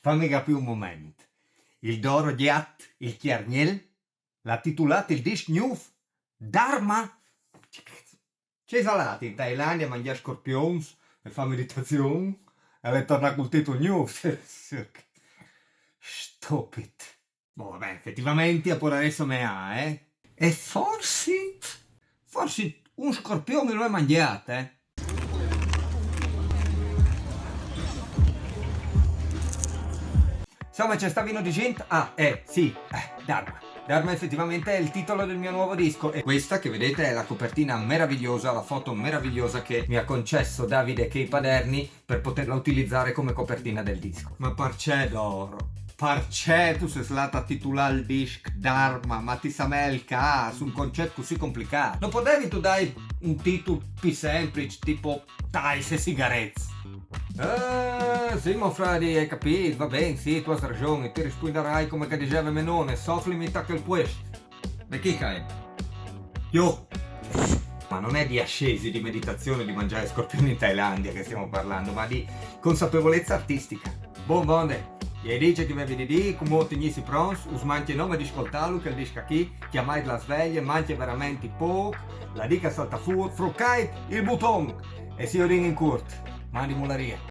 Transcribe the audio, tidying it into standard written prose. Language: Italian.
fammi capire un momento. Il Doro Giat, il Chiarniel, l'ha titolato il disc Newf, Dharma? C'è salati in Thailandia a mangiare scorpioni e fa meditazione e le torna col titolo Newf. Stupid. Boh, vabbè, effettivamente pure adesso me ha, E forse un scorpione lo è mangiato, Insomma, c'è sta vino di gente? Sì, Dharma. Dharma effettivamente è il titolo del mio nuovo disco e questa che vedete è la copertina meravigliosa, la foto meravigliosa che mi ha concesso Davide Kei Paderni per poterla utilizzare come copertina del disco. Ma parcè d'oro. Parcè tu sei stata a titolare il disc Dharma, ma ti sa me il caso, un concetto così complicato. Non potevi tu dare un titolo più semplice, tipo Dice e sigarette? Sì, mio frate, hai capito, va bene, sì, tu hai ragione, ti risponderai come che diceva Menone, soffrimi tacca il questo. Ma chi è? Io! Ma non è di ascesi, di meditazione, di mangiare scorpioni in Thailandia che stiamo parlando, ma di consapevolezza artistica. Buon bonde! E dice che avevi di dire, come tenissi pronti, us manchi il nome di ascoltarlo, che il disca chi, chiamai la sveglia, manchi veramente poco, la dica salta fuori, fruccai il button, e si io ring in court, mandi mularia.